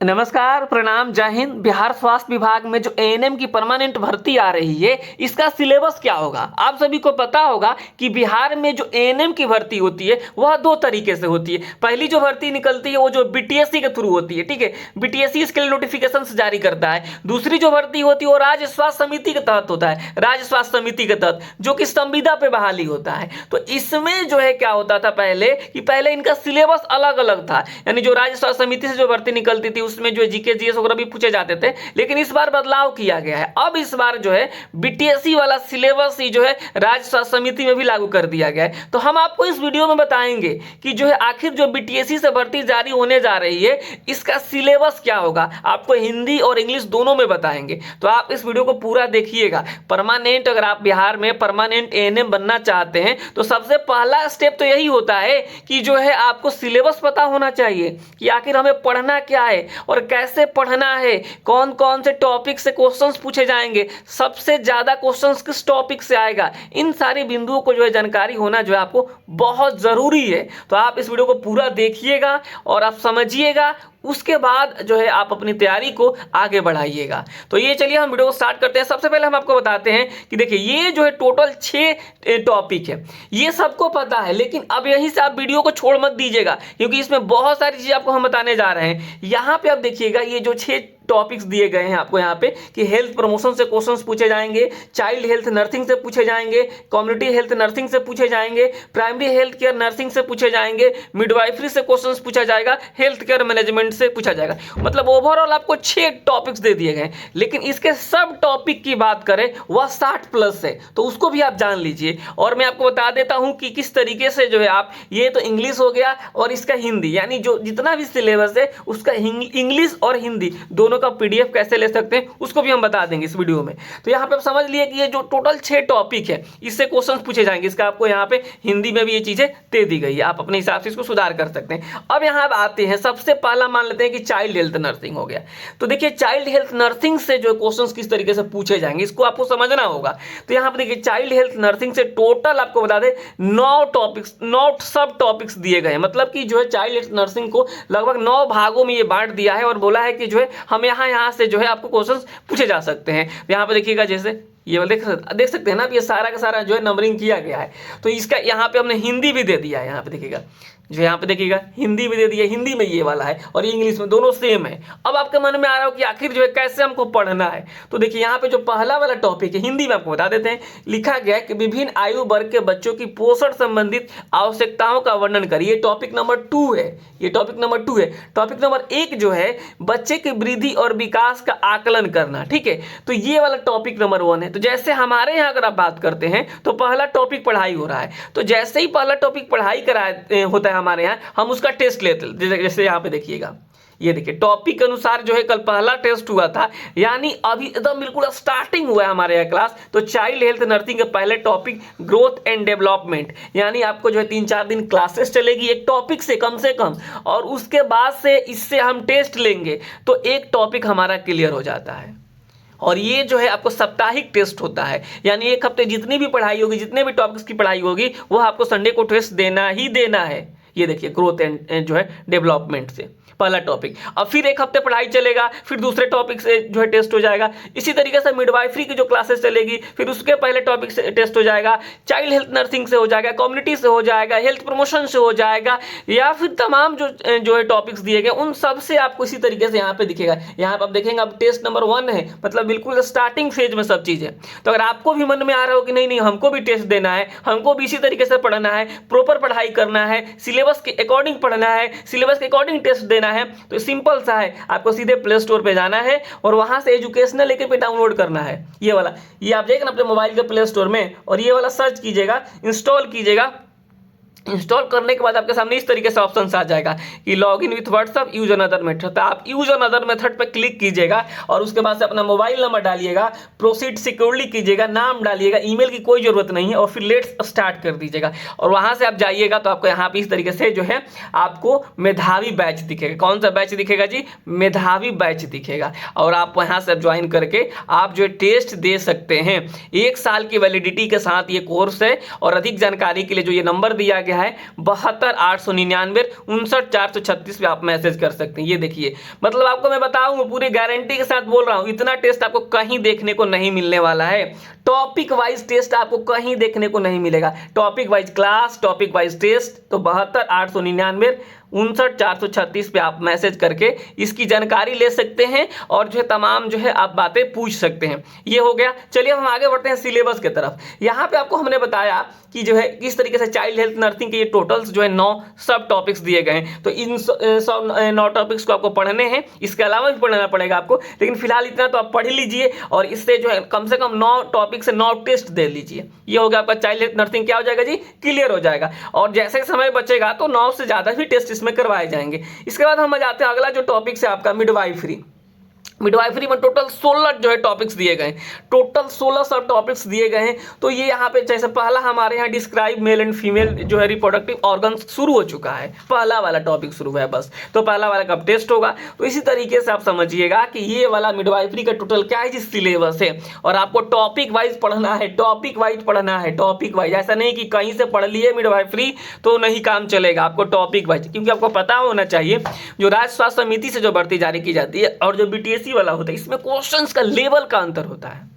नमस्कार, प्रणाम, जय हिंद। बिहार स्वास्थ्य विभाग में जो एएनएम की परमानेंट भर्ती आ रही है, इसका सिलेबस क्या होगा? आप सभी को पता होगा कि बिहार में जो एएनएम की भर्ती होती है वह दो तरीके से होती है। पहली जो भर्ती निकलती है वो जो बीटीएससी के थ्रू होती है, ठीक है। बीटीएससी इसके लिए नोटिफिकेशन जारी करता है। दूसरी जो भर्ती होती है वो राज्य स्वास्थ्य समिति के तहत होता है, राज्य स्वास्थ्य समिति के तहत, जो कि संविदा पे बहाली होता है। तो इसमें जो है क्या होता था पहले इनका सिलेबस अलग अलग था, यानी जो राज्य स्वास्थ्य समिति से जो भर्ती निकलती थी उसमें जो जीके जीएस वगैरह भी पूछे जाते थे, लेकिन इस बार बदलाव किया गया है। अब इस बार जो है बीटीएससी वाला सिलेबस ही जो है राज्य स्वास्थ्य समिति में भी लागू कर दिया गया है। तो हम आपको इस वीडियो में बताएंगे कि जो है आखिर जो बीटीएससी से भर्ती जारी होने जा रही है इसका सिलेबस क्या होगा, आपको हिंदी और इंग्लिश दोनों में बताएंगे। तो आप इस वीडियो को पूरा देखिएगा। परमानेंट, अगर आप बिहार में परमानेंट एएनएम बनना चाहते हैं तो सबसे पहला स्टेप तो यही होता है कि जो है आपको सिलेबस पता होना चाहिए कि आखिर हमें पढ़ना क्या है और कैसे पढ़ना है, कौन कौन से टॉपिक से क्वेश्चंस पूछे जाएंगे, सबसे ज्यादा क्वेश्चंस किस टॉपिक से आएगा, इन सारी बिंदुओं को जो है जानकारी होना जो है आपको बहुत जरूरी है। तो आप इस वीडियो को पूरा देखिएगा और आप समझिएगा, उसके बाद जो है आप अपनी तैयारी को आगे बढ़ाइएगा। तो ये चलिए हम वीडियो को स्टार्ट करते हैं। सबसे पहले हम आपको बताते हैं कि देखिए ये जो है टोटल 6 टॉपिक है, ये सबको पता है, लेकिन अब यहीं से आप वीडियो को छोड़ मत दीजिएगा क्योंकि इसमें बहुत सारी चीजें आपको हम बताने जा रहे हैं। यहाँ पे आप देखिएगा ये जो 6 टॉपिक्स दिए गए हैं आपको यहाँ पे कि हेल्थ प्रमोशन से क्वेश्चंस पूछे जाएंगे, चाइल्ड हेल्थ नर्सिंग से पूछे जाएंगे, कम्युनिटी हेल्थ नर्सिंग से पूछे जाएंगे, प्राइमरी हेल्थ केयर नर्सिंग से पूछे जाएंगे, मिडवाइफरी से क्वेश्चंस पूछा जाएगा, हेल्थ केयर मैनेजमेंट से पूछा जाएगा। मतलब ओवरऑल आपको 6 टॉपिक्स दे दिए गए, लेकिन इसके सब टॉपिक की बात करें वह 60 प्लस है, तो उसको भी आप जान लीजिए। और मैं आपको बता देता हूं कि किस तरीके से जो है आप, ये तो इंग्लिश हो गया और इसका हिंदी, यानी जो जितना भी सिलेबस है उसका इंग्लिश और हिंदी दोनों का पीडीएफ कैसे ले सकते हैं उसको भी हम बता देंगे इस वीडियो में। तो यहाँ पे आप समझ लिए कि ये जो टोटल 6 टॉपिक है इससे क्वेश्चंस पूछे जाएंगे, इसका आपको यहाँ पे हिंदी में भी ये चीजें दे दी गई है, आप अपने हिसाब से इसको सुधार कर सकते हैं। अब यहाँ आते हैं, सबसे पहला मान लेते हैं कि चाइल्ड हेल्थ नर्सिंग हो गया। तो देखिए चाइल्ड हेल्थ नर्सिंग से जो क्वेश्चंस किस तरीके से पूछे जाएंगे इसको आपको समझना होगा। तो यहाँ पे देखिए चाइल्ड हेल्थ नर्सिंग से टोटल आपको बता दें 9 टॉपिक्स, 9 सब टॉपिक्स दिए गए हैं। मतलब कि जो है चाइल्ड हेल्थ नर्सिंग को लगभग 9 भागों में ये बांट दिया है और बोला है कि जो है हम यहाँ से जो है आपको क्वेश्चंस पूछे जा सकते हैं। यहाँ पे देखिएगा जैसे ये देख सकते हैं ना, ये सारा का सारा जो है नंबरिंग किया गया है। तो इसका यहाँ पे हमने हिंदी भी दे दिया है, यहाँ पे देखिएगा जो यहाँ पे देखिएगा हिंदी भी दे दिया, हिंदी में ये वाला है और इंग्लिश में, दोनों सेम है। अब आपके मन में आ रहा हो कि आखिर जो है कैसे हमको पढ़ना है, तो देखिए यहाँ पे जो पहला वाला टॉपिक है हिंदी में आपको बता देते हैं। लिखा गया है कि विभिन्न आयु वर्ग के बच्चों की पोषण संबंधित आवश्यकताओं का वर्णन करिए। टॉपिक नंबर 2 है, ये टॉपिक नंबर 2 है। टॉपिक नंबर 1 जो है बच्चे की वृद्धि और विकास का आकलन करना, ठीक है। तो ये वाला टॉपिक नंबर 1 है। तो जैसे हमारे यहाँ अगर आप बात करते हैं तो पहला टॉपिक पढ़ाई हो रहा है, तो जैसे ही पहला टॉपिक पढ़ाई करा होता है हमारे यहाँ, हम उसका टेस्ट लेते हैं। जैसे यहाँ पे देखिएगा, ये देखिए टॉपिक के अनुसार जो है कल पहला टेस्ट हुआ था, यानी अभी एकदम बिल्कुल स्टार्टिंग हुआ है हमारे यहाँ क्लास। तो चाइल्ड हेल्थ नर्सिंग के पहले टॉपिक ग्रोथ एंड डेवलपमेंट, यानी आपको जो है 3-4 दिन क्लासेस चलेगी एक टॉपिक से कम, और उसके बाद से इससे हम टेस्ट लेंगे तो एक टॉपिक हमारा क्लियर हो जाता है। और ये जो है आपको साप्ताहिक टेस्ट होता है, यानी एक हफ्ते जितनी भी पढ़ाई होगी, जितने भी टॉपिक्स की पढ़ाई होगी, वो आपको संडे को टेस्ट देना ही देना है। ये देखिए ग्रोथ एंड जो है डेवलपमेंट से पहला टॉपिक। अब फिर एक हफ्ते पढ़ाई चलेगा, फिर दूसरे टॉपिक से जो है टेस्ट हो जाएगा। इसी तरीके से मिडवाइफरी की जो क्लासेस चलेगी, फिर उसके पहले टॉपिक से टेस्ट हो जाएगा, चाइल्ड हेल्थ नर्सिंग से हो जाएगा, कम्युनिटी से हो जाएगा, हेल्थ प्रमोशन से हो जाएगा, या फिर तमाम जो है टॉपिक्स दिए गए उन सब से आपको इसी तरीके से यहाँ पे दिखेगा। यहाँ पे आप देखेंगे अब टेस्ट नंबर 1 है, मतलब बिल्कुल स्टार्टिंग फेज में सब चीजें। तो अगर आपको भी मन में आ रहा हो कि नहीं हमको भी टेस्ट देना है, हमको भी इसी तरीके से पढ़ना है, प्रॉपर पढ़ाई करना है, सिलेबस के अकॉर्डिंग पढ़ना है, सिलेबस के अकॉर्डिंग टेस्ट देना है, तो सिंपल सा है, आपको सीधे प्ले स्टोर पे जाना है और वहां से एजुकेशनल लेके पे डाउनलोड करना है। ये वाला, ये आप जाइएगा ना अपने मोबाइल के प्ले स्टोर में और ये वाला सर्च कीजिएगा, इंस्टॉल कीजिएगा। इंस्टॉल करने के बाद आपके सामने इस तरीके से ऑप्शन आ जाएगा कि log in with WhatsApp, use another method. तो आप यूज अनदर मेथड पे क्लिक कीजिएगा और उसके बाद से अपना मोबाइल नंबर डालिएगा, प्रोसीड सिक्योरली कीजिएगा, नाम डालिएगा, ईमेल की कोई जरूरत नहीं है और फिर लेट्स स्टार्ट कर दीजिएगा। और वहां से आप जाइएगा तो आपको यहाँ पे इस तरीके से जो है आपको मेधावी बैच दिखेगा। कौन सा बैच दिखेगा जी? मेधावी बैच दिखेगा। और आप वहां से ज्वाइन करके आप जो टेस्ट दे सकते हैं। 1 साल की वैलिडिटी के साथ ये कोर्स है और अधिक जानकारी के लिए जो ये नंबर दिया गया गया है 72,899 पे आप मैसेज कर सकते हैं। ये देखिए, मतलब आपको मैं बताऊं, पूरी गारंटी के साथ बोल रहा हूं, इतना टेस्ट आपको कहीं देखने को नहीं मिलने वाला है। टॉपिक वाइज टेस्ट आपको कहीं देखने को नहीं मिलेगा। Topic wise class, topic wise test, तो 72,899 59,436 पे आप मैसेज करके इसकी जानकारी ले सकते हैं और जो है तमाम जो है आप बातें पूछ सकते हैं। ये हो गया। चलिए हम आगे बढ़ते हैं सिलेबस की तरफ। यहाँ पे आपको हमने बताया कि जो है किस तरीके से चाइल्ड हेल्थ नर्सिंग के ये टोटल्स जो है 9 सब टॉपिक्स दिए गए हैं। तो इन 9 टॉपिक्स को आपको पढ़ने हैं, इसके अलावा भी पढ़ना पड़ेगा आपको, लेकिन फिलहाल इतना तो आप पढ़ लीजिए और इससे जो है कम से कम 9 टॉपिक से 9 टेस्ट दे लीजिए। ये हो गया आपका चाइल्ड हेल्थ नर्सिंग क्या हो जाएगा जी, क्लियर हो जाएगा। और जैसे समय बचेगा तो 9 से ज़्यादा भी टेस्ट इसमें करवाए जाएंगे। इसके बाद हम जाते हैं अगला जो टॉपिक है आपका मिडवाइफरी। मिडवाइफरी में टोटल 16 जो है टॉपिक्स दिए गए हैं, टोटल 16 सब टॉपिक्स दिए गए हैं। तो ये यहाँ पे जैसे पहला हमारे यहाँ डिस्क्राइब मेल एंड फीमेल जो है रिप्रोडक्टिव ऑर्गन्स शुरू हो चुका है, पहला वाला टॉपिक शुरू है बस। तो पहला वाला कब टेस्ट होगा, तो इसी तरीके से आप समझिएगा कि ये वाला मिडवाइफरी का टोटल क्या है जी, सिलेबस है। और आपको टॉपिक वाइज पढ़ना है, टॉपिक वाइज पढ़ना है, टॉपिक वाइज। ऐसा नहीं कि कहीं से पढ़ लिए मिडवाइफरी तो नहीं काम चलेगा, आपको टॉपिक वाइज, क्योंकि आपको पता होना चाहिए जो राज्य स्वास्थ्य समिति से जो भर्ती जारी की जाती है और जो BTSC वाला होता है, इसमें क्वेश्चंस का लेवल का अंतर होता है।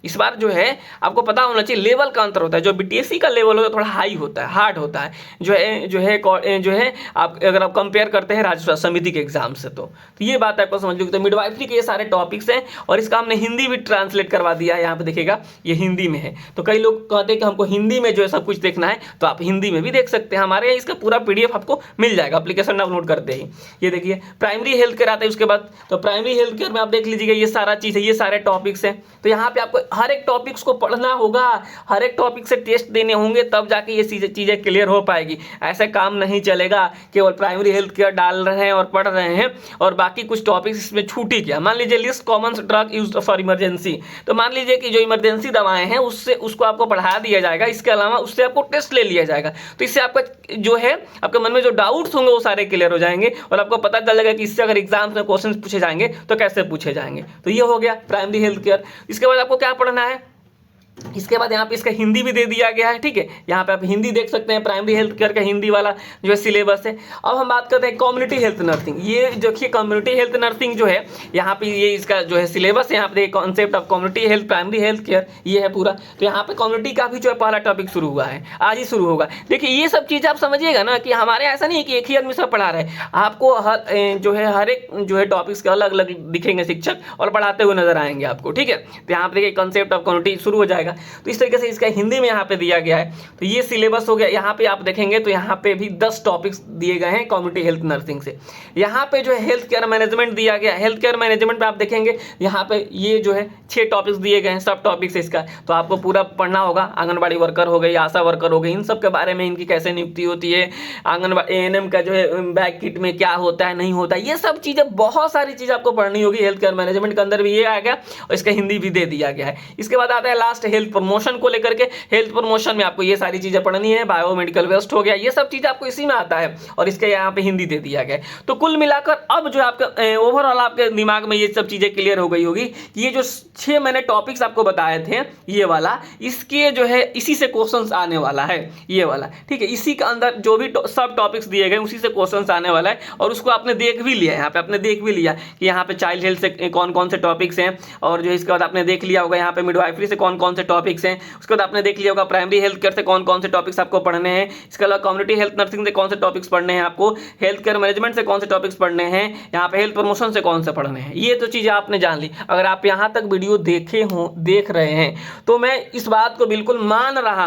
इस बार जो है आपको पता होना चाहिए लेवल का अंतर होता है। जो BTSC का लेवल होता है थोड़ा हाई होता है, हार्ड होता है, जो है आप अगर आप कंपेयर करते हैं राज्य स्वास्थ्य समिति के एग्जाम से। तो ये बात आपको समझ लो। तो मिडवाइफरी के ये सारे टॉपिक्स हैं और इसका हमने हिंदी भी ट्रांसलेट करवा दिया है। यहाँ पे देखिएगा ये हिंदी में है। तो कई लोग कहते हैं कि हमको हिंदी में जो है सब कुछ देखना है, तो आप हिंदी में भी देख सकते हैं। हमारे यहाँ इसका पूरा PDF आपको मिल जाएगा एप्लीकेशन डाउनलोड करते ही। ये देखिए प्राइमरी हेल्थ केयर आता है उसके बाद। तो प्राइमरी हेल्थ केयर में आप देख लीजिएगा ये सारा चीज़ है, ये सारे टॉपिक्स हैं। तो यहाँ पे आपको हर एक टॉपिक्स को पढ़ना होगा, हर एक टॉपिक से टेस्ट देने होंगे, तब जाके ये चीजें क्लियर हो पाएगी। ऐसे काम नहीं चलेगा केवल प्राइमरी हेल्थ केयर डाल रहे हैं और पढ़ रहे हैं और बाकी कुछ टॉपिक्स इसमें छूट ही गया। मान लीजिए list common drug used for emergency, तो मान लीजिए कि जो इमरजेंसी दवाएं हैं उसको आपको पढ़ा दिया जाएगा, इसके अलावा उससे आपको टेस्ट ले लिया जाएगा। तो इससे आपका जो है आपके मन में जो डाउट्स होंगे वो सारे क्लियर हो जाएंगे और आपको पता चल जाएगा कि इससे अगर एग्जाम्स में क्वेश्चन पूछे जाएंगे तो कैसे पूछे जाएंगे। तो ये हो गया प्राइमरी हेल्थ केयर। इसके बाद आपको क्या पढ़ना है, इसके बाद यहाँ पे इसका हिंदी भी दे दिया गया है। ठीक है, यहाँ पे आप हिंदी देख सकते हैं, प्राइमरी हेल्थ केयर का हिंदी वाला जो है सिलेबस है। अब हम बात करते हैं कम्युनिटी हेल्थ नर्सिंग। ये देखिए कम्युनिटी हेल्थ नर्सिंग जो है यहाँ पे ये इसका जो है सिलेबस है। यहाँ पे concept of community health, primary health care, ये है पूरा। तो यहाँ पे कम्युनिटी का भी जो है पहला टॉपिक शुरू हुआ है, आज ही शुरू होगा। देखिए ये सब चीज़ आप समझिएगा ना कि हमारे ऐसा नहीं है कि एक ही आदमी सब पढ़ा रहे हैं। आपको हर एक जो है टॉपिक्स के अलग अलग दिखेंगे शिक्षक और पढ़ाते हुए नजर आएंगे आपको। ठीक है, तो यहाँ पे देखिए कॉन्सेप्ट ऑफ कम्युनिटी शुरू हो जाएगा। तो इस तरीके से इसका हिंदी में यहाँ पे दिया गया है। तो ये सिलेबस हो गया। यहाँ पे आप देखेंगे तो यहाँ पे भी 10 टॉपिक्स दिए गए हैं कम्युनिटी हेल्थ नर्सिंग से। यहाँ पे जो है हेल्थ केयर मैनेजमेंट दिया गया। हेल्थ केयर मैनेजमेंट पे आप देखेंगे यहाँ पे ये जो है 6 टॉपिक्स दिए गए हैं, सब टॉपिक्स इसका। तो आपको पूरा पढ़ना होगा। आंगनबाड़ी वर्कर हो गई, आशा वर्कर हो गई, इन सब के बारे में, इनकी कैसे नियुक्ति होती है, आंगनबाड़ी ANM का जो है बैक किट में क्या होता है नहीं होता है, ये सब चीज़ें, बहुत सारी चीज़ आपको पढ़नी होगी। हेल्थ केयर मैनेजमेंट के अंदर भी ये आ गया और इसका हिंदी भी दे दिया गया है। इसके बाद आता है लास्ट हेल्थ प्रमोशन को लेकर के। हेल्थ प्रमोशन में आपको ये सारी चीजें पढ़नी है। बायोमेडिकल वेस्ट हो गया, ये सब चीजें आपको इसी में आता है और इसके यहाँ पे हिंदी दे दिया गया। तो कुल मिलाकर अब जो आपका ओवरऑल आपके दिमाग में ये सब चीजें क्लियर हो गई होगी कि ये जो 6 मैंने टॉपिक्स आपको बताए थे, ये वाला, इसके जो है इसी से क्वेश्चंस आने वाला है, ये वाला। ठीक है, इसी के अंदर जो भी सब टॉपिक्स दिए गए उसी से क्वेश्चंस आने वाला है और उसको आपने देख भी लिया। यहाँ पे आपने देख भी लिया कि यहाँ पे चाइल्ड हेल्थ से कौन कौन से टॉपिक्स हैं और जो इसके बाद आपने देख लिया होगा यहाँ पे मिडवाइफरी से कौन कौन से टॉपिक्स हैं। उसके बाद आपने देख लिया होगा प्राइमरी हेल्थ केयर से कौन कौन से टॉपिक्स आपको पढ़ने हैं। इसके अलावा कम्युनिटी हेल्थ नर्सिंग से कौन से टॉपिक्स पढ़ने हैं आपको, हेल्थ केयर मैनेजमेंट से कौन से टॉपिक्स पढ़ने हैं, यहाँ पे हेल्थ प्रमोशन से कौन से पढ़ने हैं। ये तो चीज़ें आपने जान ली। अगर आप यहाँ तक वीडियो देख रहे हैं तो मैं इस बात को बिल्कुल मान रहा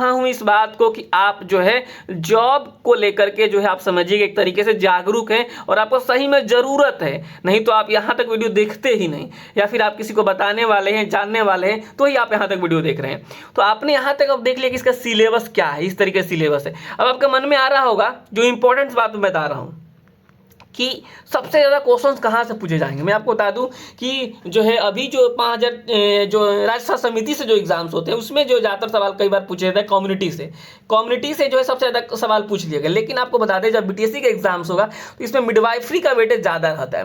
हूँ इस बात को कि आप जो है जॉब को लेकर के जो है आप समझिए एक तरीके से जागरूक हैं और आपको सही में ज़रूरत है। नहीं तो आप यहाँ तक वीडियो देखते ही नहीं, या फिर आप किसी को बताने वाले हैं, जानने वाले हैं, तो ही आप यहाँ तक वीडियो देख रहे हैं। तो आपने यहाँ तक अब देख लिया कि इसका सिलेबस क्या है, इस तरीके से सिलेबस है। अब आपके मन में आ रहा होगा जो इंपॉर्टेंट बात मैं बता रहा हूँ कि सबसे ज़्यादा क्वेश्चंस कहाँ से पूछे जाएंगे। मैं आपको बता दूं कि जो है अभी जो 5000 जो राज्य समिति से जो एग्जाम्स होते हैं उसमें जो ज़्यादातर सवाल कई बार पूछे जाते हैं कम्युनिटी से जो है सबसे ज़्यादा सवाल पूछ लिए गए। लेकिन आपको बता दें जब बीटीएससी का एग्जाम्स होगा तो इसमें मिडवाइफरी का वेटेज ज़्यादा रहता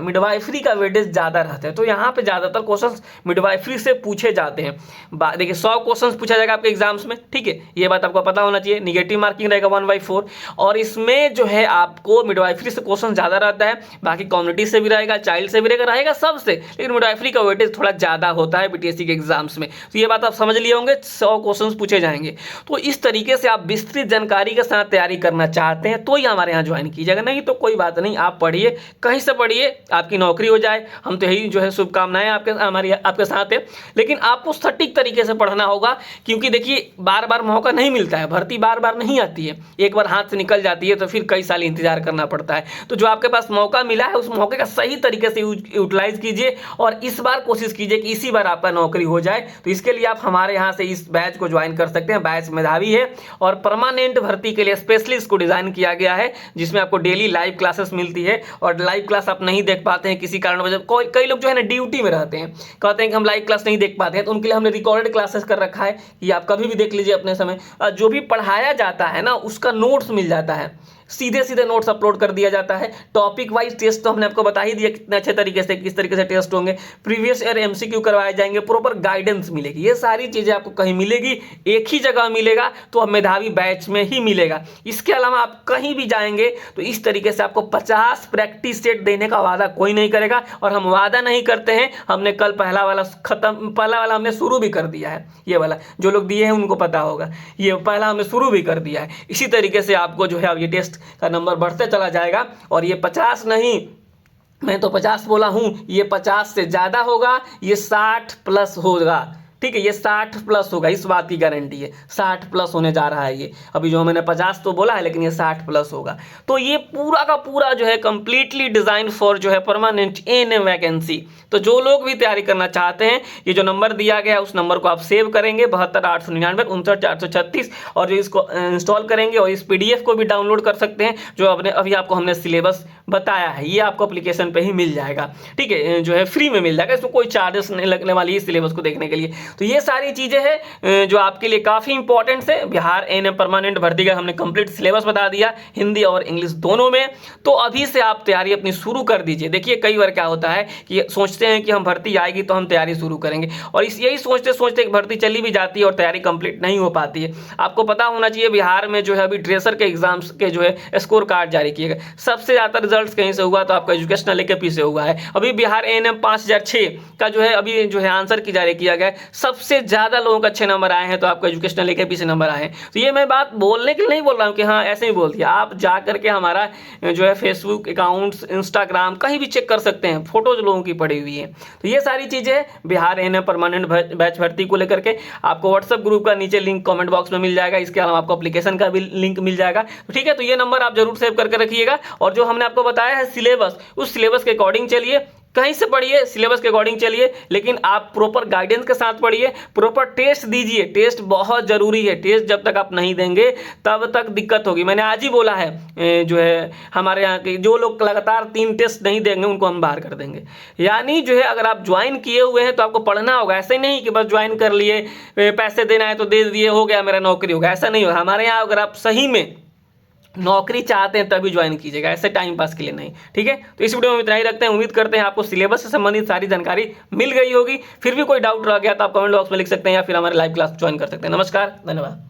है, तो यहाँ पर ज़्यादातर क्वेश्चन मिडवाइफरी से पूछे जाते हैं। देखिए 100 क्वेश्चन पूछा जाएगा आपके एग्जाम्स में, ठीक है, ये बात आपको पता होना चाहिए। निगेटिव मार्किंग रहेगा 1/4 और इसमें जो है आपको मिडवाइफरी से क्वेश्चन ज़्यादा रहता है, बाकी कम्युनिटी से भी रहेगा, चाइल्ड से भी रहेगा सबसे, लेकिन मिडवाइफरी का वेटेज थोड़ा ज़्यादा होता है बीटीएससी के एग्जाम्स में। तो ये बात आप समझ लिए होंगे, 100 क्वेश्चंस पूछे जाएंगे। तो इस तरीके से आप विस्तृत जानकारी के साथ तैयारी करना चाहते हैं तो ही हमारे यहाँ ज्वाइन कीजिएगा, नहीं तो कोई बात नहीं, आप पढ़िए, कहीं से पढ़िए, आपकी नौकरी हो जाए, हम तो यही जो है शुभकामनाएं आपके साथ है। लेकिन आपको सटीक तरीके से पढ़ना होगा, क्योंकि देखिए बार बार मौका नहीं मिलता है, भर्ती बार बार नहीं आती है, एक बार हाथ से निकल जाती है तो फिर कई साल इंतजार करना पड़ता है। तो जो आपके पास मौका मिला है उस मौके का सही तरीके से यूटिलाइज कीजिए और इस बार कोशिश कीजिए कि इसी बार आपका नौकरी हो जाए। तो इसके लिए आप हमारे यहाँ से इस बैच को ज्वाइन कर सकते हैं। बैच मेधावी है और परमानेंट भर्ती के लिए स्पेशली इसको डिजाइन किया गया है, जिसमें आपको डेली लाइव क्लासेस मिलती है और लाइव क्लास आप नहीं देख पाते हैं किसी कारणवश, कई लोग जो है ना ड्यूटी में रहते हैं, कहते हैं कि हम लाइव क्लास नहीं देख पाते हैं, तो उनके लिए हमने रिकॉर्डेड क्लासेस कर रखा है कि आप कभी भी देख लीजिए अपने समय। जो भी पढ़ाया जाता है ना उसका नोट्स मिल जाता है, सीधे नोट्स अपलोड कर दिया जाता है। टॉपिक वाइज टेस्ट तो हमने आपको बता ही दिया कितने अच्छे तरीके से किस तरीके से टेस्ट होंगे, प्रीवियस ईयर एमसीक्यू करवाए जाएंगे, प्रॉपर गाइडेंस मिलेगी। ये सारी चीज़ें आपको कहीं मिलेगी, एक ही जगह मिलेगा, तो अब मेधावी बैच में ही मिलेगा। इसके अलावा आप कहीं भी जाएंगे तो इस तरीके से आपको 50 प्रैक्टिस सेट देने का वादा कोई नहीं करेगा, और हम वादा नहीं करते हैं। हमने कल पहला वाला हमने शुरू भी कर दिया है, ये वाला जो लोग दिए हैं उनको पता होगा, ये पहला हमने शुरू भी कर दिया है। इसी तरीके से आपको जो है अब ये टेस्ट का नंबर बढ़ते चला जाएगा और ये 50 नहीं, मैं तो 50 बोला हूं, ये 50 से ज़्यादा होगा, ये 60 प्लस होगा, ठीक है, ये 60 प्लस होगा, इस बात की गारंटी है, 60 प्लस होने जा रहा है। ये अभी जो मैंने 50 तो बोला है लेकिन ये 60 प्लस होगा। तो ये पूरा का पूरा जो है कंप्लीटली डिज़ाइन फॉर जो है परमानेंट एएनएम वैकेंसी। तो जो लोग भी तैयारी करना चाहते हैं, ये जो नंबर दिया गया है उस नंबर को आप सेव करेंगे 72 899 59 436, और जो इसको इंस्टॉल करेंगे और इस PDF को भी डाउनलोड कर सकते हैं जो अभी आपको हमने सिलेबस बताया है, ये आपको एप्लीकेशन पे ही मिल जाएगा, ठीक है, जो है फ्री में मिल जाएगा, इसमें कोई चार्जेस नहीं लगने वाली है सिलेबस को देखने के लिए। तो ये सारी चीज़ें हैं जो आपके लिए काफ़ी इंपॉर्टेंट है। बिहार एएनएम परमानेंट भर्ती का हमने कंप्लीट सिलेबस बता दिया, हिंदी और इंग्लिश दोनों में। तो अभी से आप तैयारी अपनी शुरू कर दीजिए। देखिए कई बार क्या होता है कि सोचते हैं कि हम भर्ती आएगी तो हम तैयारी शुरू करेंगे, और यही सोचते सोचते भर्ती चली भी जाती है और तैयारी कंप्लीट नहीं हो पाती है। आपको पता होना चाहिए बिहार में जो है अभी ड्रेसर के एग्जाम्स के जो है स्कोर कार्ड जारी किए गए, सबसे ज़्यादा रिजल्ट कहीं से हुआ तो आपका एजुकेशनल AKP से हुआ है। अभी बिहार एएनएम 5006 का जो है अभी जो है आंसर की जारी किया गया, सबसे ज़्यादा लोगों को अच्छे नंबर आए हैं, तो आपको एजुकेशनल AKP से नंबर आए हैं। तो ये मैं बात बोलने के लिए नहीं बोल रहा हूँ कि हाँ ऐसे ही बोल दिया, आप जा करके हमारा जो है फेसबुक अकाउंट्स, इंस्टाग्राम कहीं भी चेक कर सकते हैं, फोटोज लोगों की पड़ी हुई है। तो ये सारी चीज़ें बिहार एएनएम परमानेंट बैच भर्ती को लेकर के आपको व्हाट्सएप ग्रुप का नीचे लिंक कमेंट बॉक्स में मिल जाएगा, इसके अलावा आपको एप्लीकेशन का भी लिंक मिल जाएगा, ठीक है। तो ये नंबर आप जरूर सेव करके रखिएगा, और जो हमने आपको बताया है सिलेबस, उस सिलेबस के अकॉर्डिंग चलिए, कहीं से पढ़िए, सिलेबस के अकॉर्डिंग चलिए, लेकिन आप प्रॉपर गाइडेंस के साथ पढ़िए, प्रॉपर टेस्ट दीजिए। टेस्ट बहुत ज़रूरी है, टेस्ट जब तक आप नहीं देंगे तब तक दिक्कत होगी। मैंने आज ही बोला है जो है हमारे यहाँ के जो लोग लगातार 3 टेस्ट नहीं देंगे उनको हम बाहर कर देंगे। यानी जो है अगर आप ज्वाइन किए हुए हैं तो आपको पढ़ना होगा, ऐसे नहीं कि बस ज्वाइन कर लिए, पैसे देना है तो दे दिए, हो गया मेरा नौकरी होगा, ऐसा नहीं होगा। हमारे यहाँ अगर आप सही में नौकरी चाहते हैं तभी ज्वाइन कीजिएगा, ऐसे टाइम पास के लिए नहीं, ठीक है। तो इस वीडियो में इतना ही रखते हैं। उम्मीद करते हैं आपको सिलेबस से संबंधित सारी जानकारी मिल गई होगी। फिर भी कोई डाउट रह गया तो आप कमेंट बॉक्स में लिख सकते हैं या फिर हमारे लाइव क्लास ज्वाइन कर सकते हैं। नमस्कार, धन्यवाद।